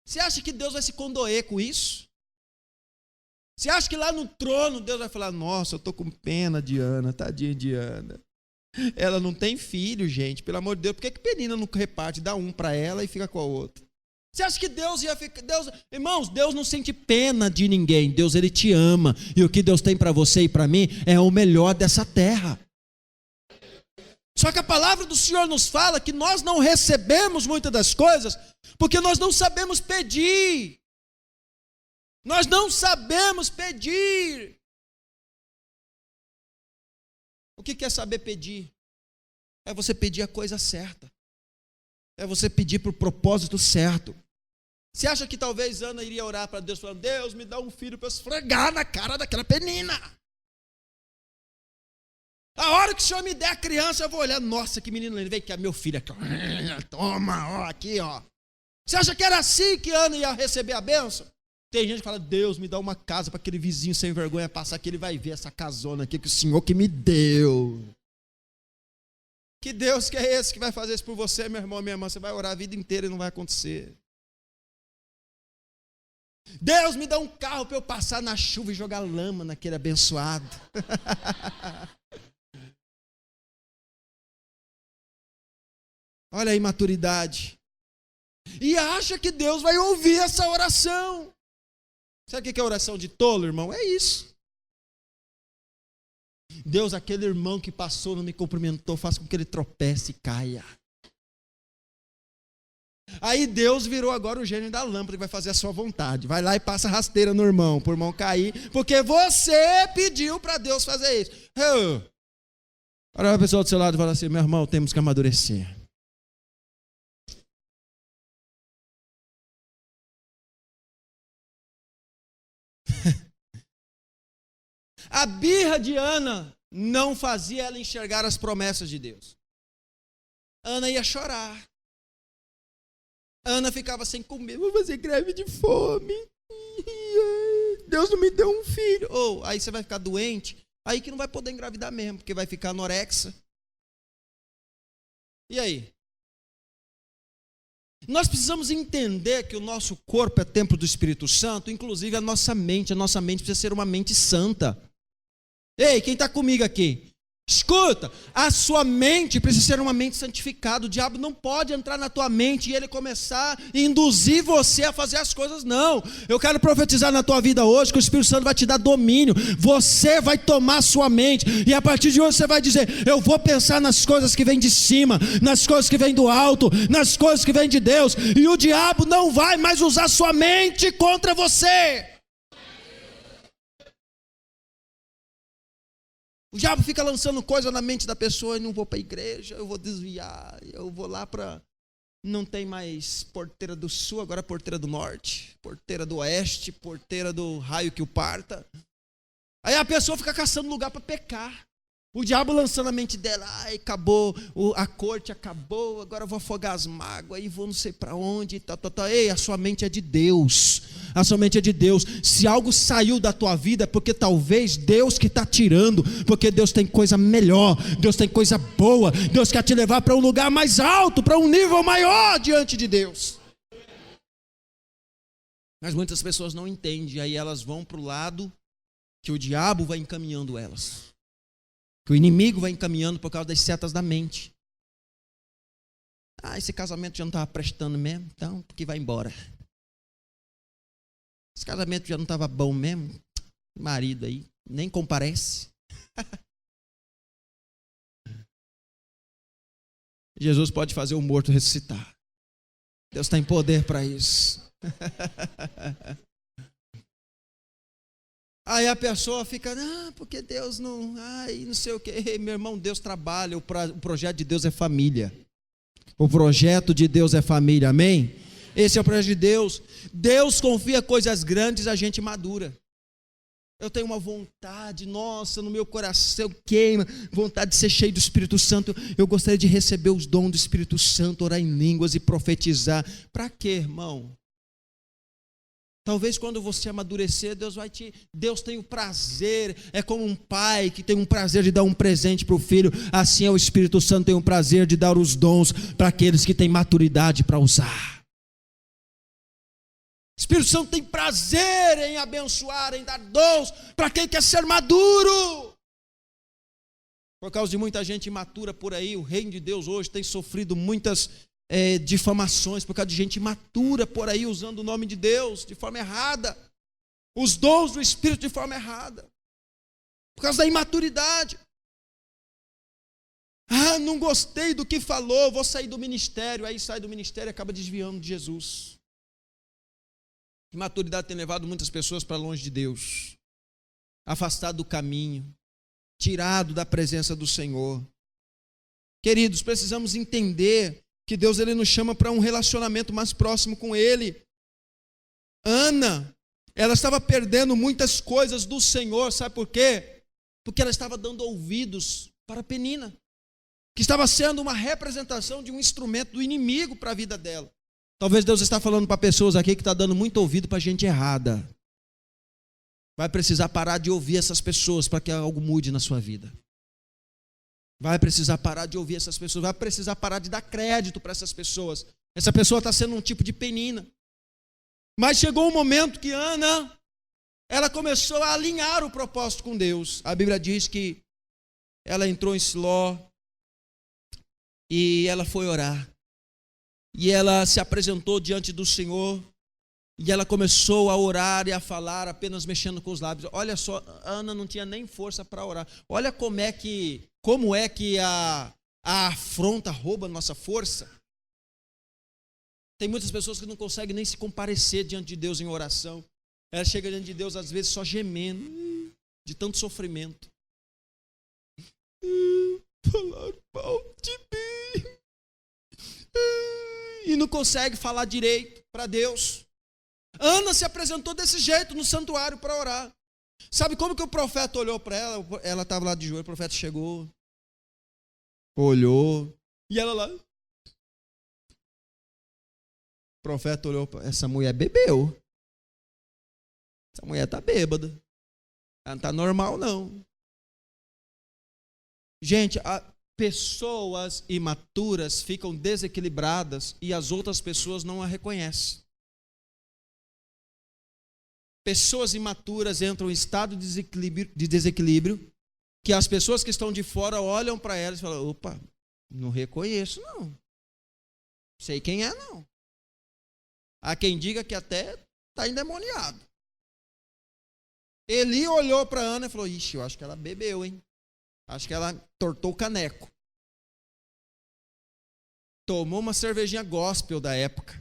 Você acha que Deus vai se condoer com isso? Você acha que lá no trono Deus vai falar, nossa, eu estou com pena de Ana, tadinha de Ana. Ela não tem filho, gente, pelo amor de Deus. Por que Penina não reparte, dá um para ela e fica com a outra? Você acha que Deus ia ficar... Irmãos, Deus não sente pena de ninguém. Deus, Ele te ama. E o que Deus tem para você e para mim é o melhor dessa terra. Só que a palavra do Senhor nos fala que nós não recebemos muitas das coisas porque nós não sabemos pedir. Nós não sabemos pedir. O que é saber pedir? É você pedir a coisa certa. É você pedir para o propósito certo. Você acha que talvez Ana iria orar para Deus falando, Deus, me dá um filho para esfregar na cara daquela Penina. A hora que o Senhor me der a criança, eu vou olhar, nossa, que menino lindo, vem cá, meu filho aqui, toma, ó, aqui, ó. Você acha que era assim que Ana ia receber a bênção? Tem gente que fala, Deus, me dá uma casa para aquele vizinho sem vergonha passar aqui, ele vai ver essa casona aqui que o Senhor que me deu. Que Deus que é esse que vai fazer isso por você, meu irmão, minha irmã? Você vai orar a vida inteira e não vai acontecer. Deus, me dá um carro para eu passar na chuva e jogar lama naquele abençoado. Olha aí, maturidade. E acha que Deus vai ouvir essa oração. Sabe o que é oração de tolo, irmão? É isso. Deus, aquele irmão que passou, não me cumprimentou, faça com que ele tropece e caia. Aí Deus virou agora o gênio da lâmpada que vai fazer a sua vontade. Vai lá e passa rasteira no irmão, para o irmão cair, porque você pediu para Deus fazer isso. Olha a pessoa do seu lado e fala assim: meu irmão, temos que amadurecer. A birra de Ana não fazia ela enxergar as promessas de Deus. Ana ia chorar. Ana ficava sem comer. Vou fazer greve de fome. Deus não me deu um filho. Ou aí você vai ficar doente. Aí que não vai poder engravidar mesmo, porque vai ficar anorexa. E aí? Nós precisamos entender que o nosso corpo é templo do Espírito Santo, inclusive a nossa mente precisa ser uma mente santa. Ei, quem está comigo aqui? Escuta, a sua mente precisa ser uma mente santificada. O diabo não pode entrar na tua mente e ele começar a induzir você a fazer as coisas, não. Eu quero profetizar na tua vida hoje que o Espírito Santo vai te dar domínio. Você vai tomar a sua mente e a partir de hoje você vai dizer: eu vou pensar nas coisas que vêm de cima, nas coisas que vêm do alto, nas coisas que vêm de Deus. E o diabo não vai mais usar sua mente contra você. O diabo fica lançando coisa na mente da pessoa: eu não vou para a igreja, eu vou desviar, eu vou lá para... Não tem mais porteira do sul, agora porteira do norte, porteira do oeste, porteira do raio que o parta. Aí a pessoa fica caçando lugar para pecar. O diabo lançando na mente dela: ai, acabou, a corte acabou, agora eu vou afogar as mágoas, aí vou não sei para onde, Ei, a sua mente é de Deus. A sua mente é de Deus. Se algo saiu da tua vida é porque talvez Deus que está tirando, porque Deus tem coisa melhor, Deus tem coisa boa, Deus quer te levar para um lugar mais alto, para um nível maior diante de Deus. Mas muitas pessoas não entendem, aí elas vão para o lado que o diabo vai encaminhando elas, que o inimigo vai encaminhando por causa das setas da mente. Esse casamento já não estava prestando mesmo, então porque vai embora. Esse casamento já não estava bom mesmo. Marido aí nem comparece. Jesus pode fazer o morto ressuscitar. Deus tem poder para isso. Aí a pessoa fica: porque Deus não... não sei o quê. Meu irmão, Deus trabalha. O projeto de Deus é família. O projeto de Deus é família, amém? Esse é o projeto de Deus. Deus confia coisas grandes a gente madura. Eu tenho uma vontade, nossa, no meu coração queima, vontade de ser cheio do Espírito Santo. Eu gostaria de receber os dons do Espírito Santo, orar em línguas e profetizar. Para quê, irmão? Talvez quando você amadurecer, Deus tem o prazer, é como um pai que tem um prazer de dar um presente para o filho. Assim é o Espírito Santo, tem o prazer de dar os dons para aqueles que têm maturidade para usar. O Espírito Santo tem prazer em abençoar, em dar dons para quem quer ser maduro. Por causa de muita gente imatura por aí, o reino de Deus hoje tem sofrido muitas difamações por causa de gente imatura por aí, usando o nome de Deus de forma errada, os dons do Espírito de forma errada, por causa da imaturidade. Não gostei do que falou, vou sair do ministério. Aí sai do ministério e acaba desviando de Jesus. Imaturidade tem levado muitas pessoas para longe de Deus, afastado do caminho, tirado da presença do Senhor. Queridos, precisamos entender que Deus ele nos chama para um relacionamento mais próximo com Ele. Ana, ela estava perdendo muitas coisas do Senhor, sabe por quê? Porque ela estava dando ouvidos para Penina, que estava sendo uma representação de um instrumento do inimigo para a vida dela. Talvez Deus está falando para pessoas aqui que está dando muito ouvido para gente errada. Vai precisar parar de ouvir essas pessoas para que algo mude na sua vida. Vai precisar parar de ouvir essas pessoas, vai precisar parar de dar crédito para essas pessoas. Essa pessoa está sendo um tipo de Penina. Mas chegou um momento que Ana, ela começou a alinhar o propósito com Deus. A Bíblia diz que ela entrou em Siló e ela foi orar. E ela se apresentou diante do Senhor e ela começou a orar e a falar apenas mexendo com os lábios. Olha só, Ana não tinha nem força para orar. Olha como é que a afronta rouba nossa força. Tem muitas pessoas que não conseguem nem se comparecer diante de Deus em oração. Ela chega diante de Deus, às vezes, só gemendo, de tanto sofrimento. Falar mal de mim. E não consegue falar direito para Deus. Ana se apresentou desse jeito no santuário para orar. Sabe como que o profeta olhou para ela? Ela estava lá de joelho, o profeta chegou, olhou, e ela lá. O profeta olhou para essa mulher, bebeu. Essa mulher está bêbada. Ela não está normal, não. Gente, pessoas imaturas ficam desequilibradas e as outras pessoas não a reconhecem. Pessoas imaturas entram em estado de desequilíbrio, que as pessoas que estão de fora olham para elas e falam, opa, não reconheço não. Sei quem é não. Há quem diga que até está endemoniado. Eli olhou para Ana e falou, ixi, eu acho que ela bebeu, hein? Acho que ela tortou o caneco. Tomou uma cervejinha gospel da época.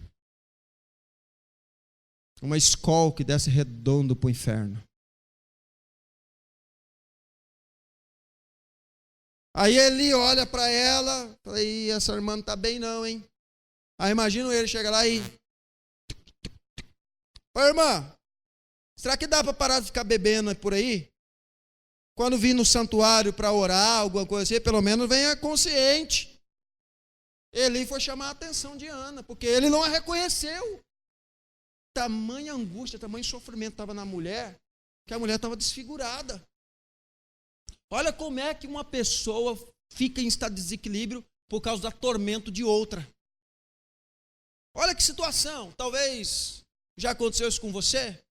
Uma Skol que desce redondo para o inferno. Aí ele olha para ela, fala, essa irmã não está bem não, hein? Aí imagina ele chega lá e... Ô irmã, será que dá para parar de ficar bebendo por aí? Quando vir no santuário para orar, alguma coisa assim, pelo menos venha consciente. Ele foi chamar a atenção de Ana, porque ele não a reconheceu. Tamanha angústia, tamanho sofrimento estava na mulher, que a mulher estava desfigurada. Olha como é que uma pessoa fica em estado de desequilíbrio por causa do tormento de outra. Olha que situação, talvez já aconteceu isso com você?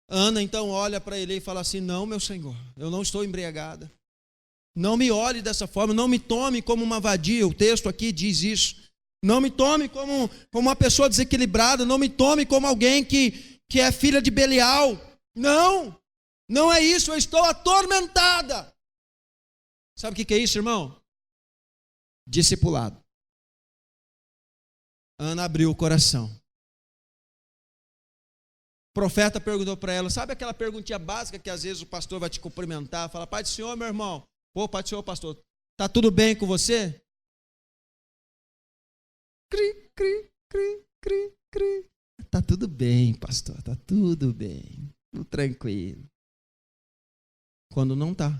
Ana então olha para ele e fala assim, não meu Senhor, eu não estou embriagada. Não me olhe dessa forma, não me tome como uma vadia, o texto aqui diz isso. Não me tome como uma pessoa desequilibrada, não me tome como alguém que é filha de Belial. Não, não é isso, eu estou atormentada. Sabe o que é isso, irmão? Discipulado. Ana abriu o coração. O profeta perguntou para ela, sabe aquela perguntinha básica que às vezes o pastor vai te cumprimentar, fala, Pai do Senhor, meu irmão. Pô, Pai do Senhor, pastor, tá tudo bem com você? Cri, cri, cri, cri, cri. Tá tudo bem, pastor, tá tudo bem, tudo tranquilo. Quando não tá.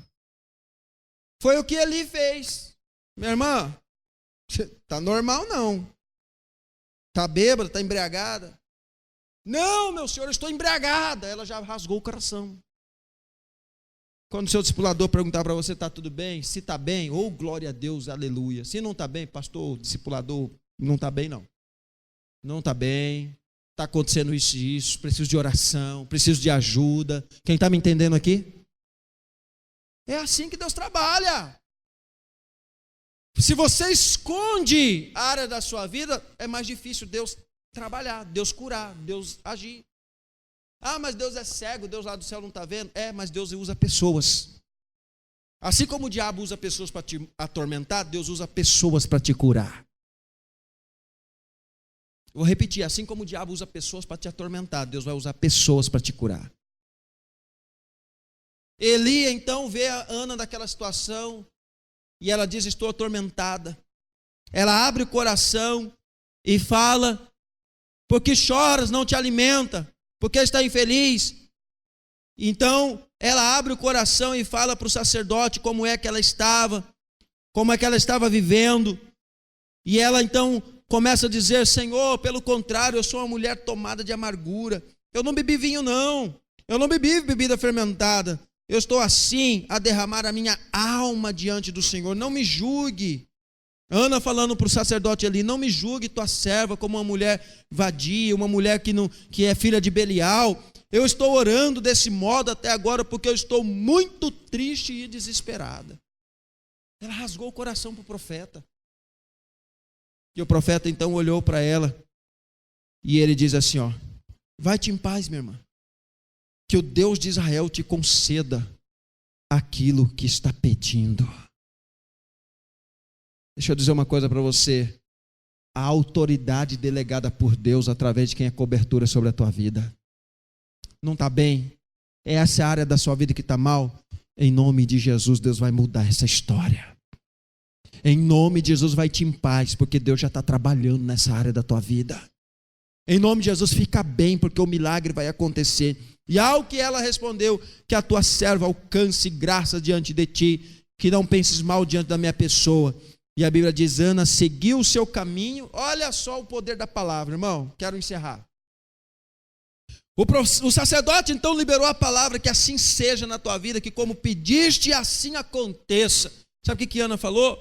Foi o que Eli fez. Minha irmã, tá normal não. Tá bêbada, tá embriagada. Não, meu senhor, eu estou embriagada. Ela já rasgou o coração. Quando o seu discipulador perguntar para você, tá tudo bem? Se tá bem, ou glória a Deus, aleluia. Se não tá bem, pastor, discipulador, não está bem não. Não está bem, está acontecendo isso e isso, preciso de oração, preciso de ajuda. Quem está me entendendo aqui? É assim que Deus trabalha. Se você esconde a área da sua vida, é mais difícil Deus trabalhar, Deus curar, Deus agir. Ah, mas Deus é cego, Deus lá do céu não está vendo? É, mas Deus usa pessoas. Assim como o diabo usa pessoas para te atormentar, Deus usa pessoas para te curar. Vou repetir, assim como o diabo usa pessoas para te atormentar, Deus vai usar pessoas para te curar. Eli então vê a Ana naquela situação e ela diz, estou atormentada. Ela abre o coração e fala, porque choras, não te alimenta, porque está infeliz. Então ela abre o coração e fala para o sacerdote como é que ela estava vivendo. E ela então começa a dizer, Senhor, pelo contrário, eu sou uma mulher tomada de amargura. Eu não bebi vinho não, eu não bebi bebida fermentada. Eu estou assim a derramar a minha alma diante do Senhor. Não me julgue. Ana falando para o sacerdote ali, não me julgue tua serva como uma mulher vadia, uma mulher que é filha de Belial. Eu estou orando desse modo até agora porque eu estou muito triste e desesperada. Ela rasgou o coração para o profeta. E o profeta então olhou para ela e ele diz assim, ó, vai-te em paz, minha irmã, que o Deus de Israel te conceda aquilo que está pedindo. Deixa eu dizer uma coisa para você. A autoridade delegada por Deus através de quem é cobertura sobre a tua vida. Não está bem? É essa área da sua vida que está mal? Em nome de Jesus, Deus vai mudar essa história. Em nome de Jesus, vai te em paz, porque Deus já está trabalhando nessa área da tua vida. Em nome de Jesus, fica bem, porque o milagre vai acontecer. E ao que ela respondeu, que a tua serva alcance graça diante de ti, que não penses mal diante da minha pessoa. E a Bíblia diz, Ana seguiu o seu caminho. Olha só o poder da palavra, irmão. Quero encerrar. O sacerdote então liberou a palavra, que assim seja na tua vida, que como pediste, assim aconteça. Sabe o que Ana falou?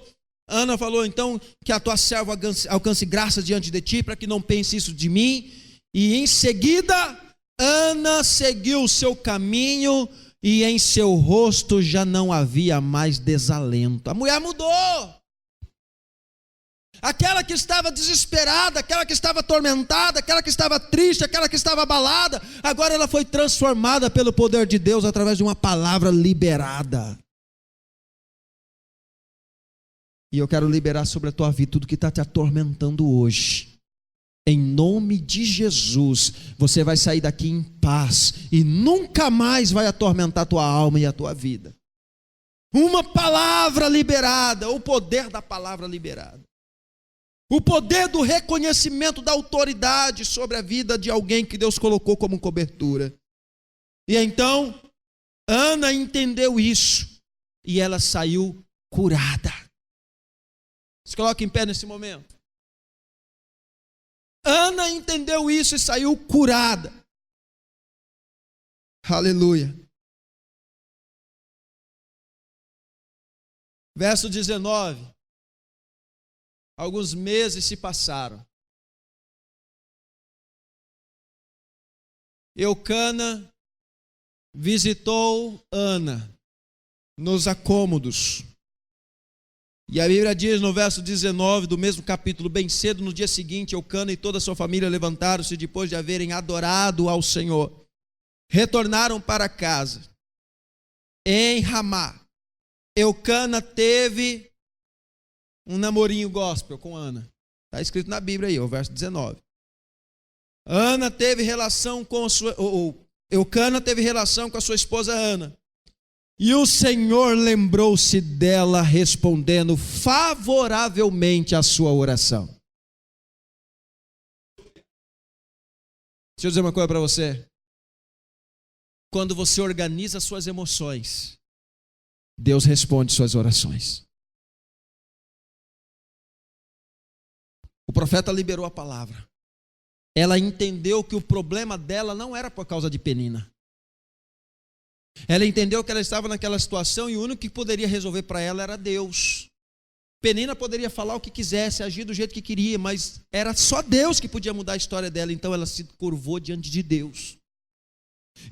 Ana falou então que a tua serva alcance graça diante de ti, para que não pense isso de mim. E em seguida, Ana seguiu o seu caminho, e em seu rosto já não havia mais desalento. A mulher mudou. Aquela que estava desesperada, aquela que estava atormentada, aquela que estava triste, aquela que estava abalada, agora ela foi transformada pelo poder de Deus através de uma palavra liberada. E eu quero liberar sobre a tua vida tudo que está te atormentando hoje. Em nome de Jesus, você vai sair daqui em paz e nunca mais vai atormentar a tua alma e a tua vida. Uma palavra liberada, o poder da palavra liberada. O poder do reconhecimento da autoridade sobre a vida de alguém que Deus colocou como cobertura. E então, Ana entendeu isso e ela saiu curada. Se coloca em pé nesse momento. Ana entendeu isso e saiu curada. Aleluia. Verso 19. Alguns meses se passaram. Eucana visitou Ana nos acômodos. E a Bíblia diz no verso 19 do mesmo capítulo, bem cedo no dia seguinte, Eucana e toda a sua família levantaram-se depois de haverem adorado ao Senhor. Retornaram para casa. Em Ramá, Eucana teve um namorinho gospel com Ana. Está escrito na Bíblia aí, o verso 19. Ana teve relação com Eucana teve relação com a sua esposa Ana. E o Senhor lembrou-se dela, respondendo favoravelmente à sua oração. Deixa eu dizer uma coisa para você. Quando você organiza suas emoções, Deus responde suas orações. O profeta liberou a palavra. Ela entendeu que o problema dela não era por causa de Penina. Ela entendeu que ela estava naquela situação e o único que poderia resolver para ela era Deus. Penina poderia falar o que quisesse, agir do jeito que queria, mas era só Deus que podia mudar a história dela. Então ela se curvou diante de Deus.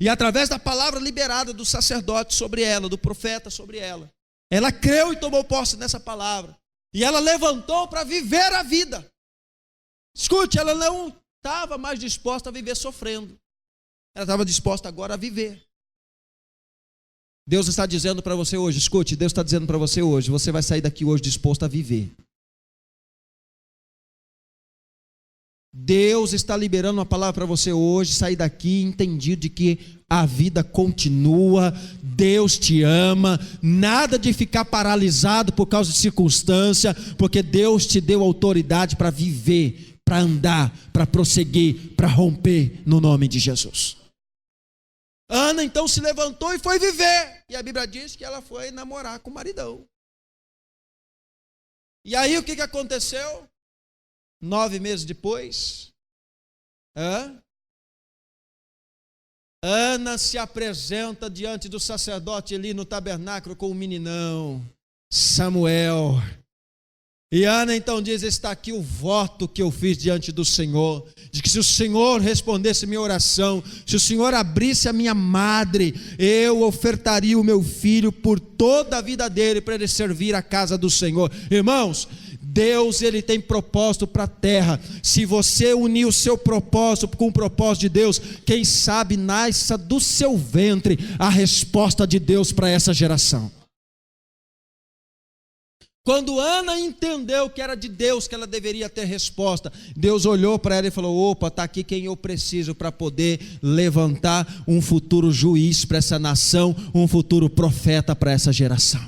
E através da palavra liberada do sacerdote sobre ela, do profeta sobre ela, ela creu e tomou posse nessa palavra. E ela levantou para viver a vida. Escute, ela não estava mais disposta a viver sofrendo. Ela estava disposta agora a viver. Deus está dizendo para você hoje, escute, Deus está dizendo para você hoje, você vai sair daqui hoje disposto a viver. Deus está liberando uma palavra para você hoje, sair daqui entendido de que a vida continua, Deus te ama, nada de ficar paralisado por causa de circunstância, porque Deus te deu autoridade para viver, para andar, para prosseguir, para romper no nome de Jesus. Ana então se levantou e foi viver. E a Bíblia diz que ela foi namorar com o maridão. E aí o que aconteceu? 9 meses depois, Ana se apresenta diante do sacerdote ali no tabernáculo com o meninão, Samuel. E Ana então diz, está aqui o voto que eu fiz diante do Senhor, de que se o Senhor respondesse minha oração, se o Senhor abrisse a minha madre, eu ofertaria o meu filho por toda a vida dele, para ele servir a casa do Senhor. Irmãos, Deus, ele tem propósito para a terra. Se você unir o seu propósito com o propósito de Deus, quem sabe nasça do seu ventre a resposta de Deus para essa geração. Quando Ana entendeu que era de Deus que ela deveria ter resposta, Deus olhou para ela e falou: opa, está aqui quem eu preciso para poder levantar um futuro juiz para essa nação, um futuro profeta para essa geração.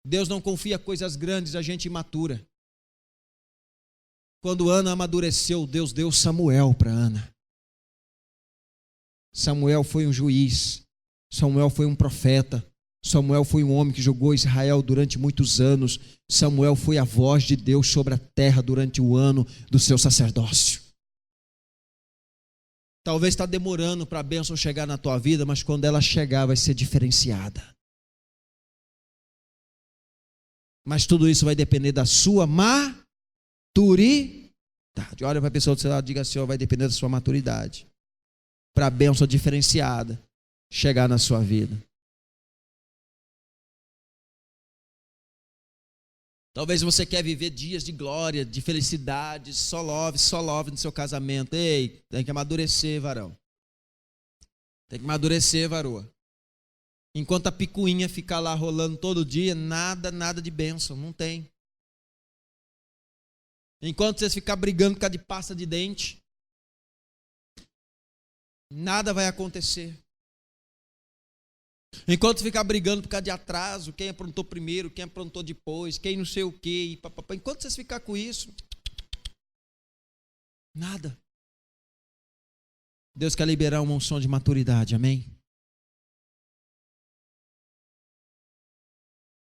Deus não confia coisas grandes a gente imatura. Quando Ana amadureceu, Deus deu Samuel para Ana. Samuel foi um juiz, Samuel foi um profeta, Samuel foi um homem que julgou Israel durante muitos anos. Samuel foi a voz de Deus sobre a terra durante o ano do seu sacerdócio. Talvez está demorando para a bênção chegar na tua vida, mas quando ela chegar vai ser diferenciada. Mas tudo isso vai depender da sua maturidade. Olha para a pessoa do seu lado e diga assim: vai depender da sua maturidade para a bênção diferenciada chegar na sua vida. Talvez você quer viver dias de glória, de felicidade, só love no seu casamento. Ei, tem que amadurecer, varão. Tem que amadurecer, varoa. Enquanto a picuinha ficar lá rolando todo dia, nada de bênção, não tem. Enquanto você ficar brigando por causa de pasta de dente, nada vai acontecer. Enquanto ficar brigando por causa de atraso, quem aprontou primeiro, quem aprontou depois, quem não sei o quê, enquanto vocês ficar com isso, nada. Deus quer liberar uma unção de maturidade, amém?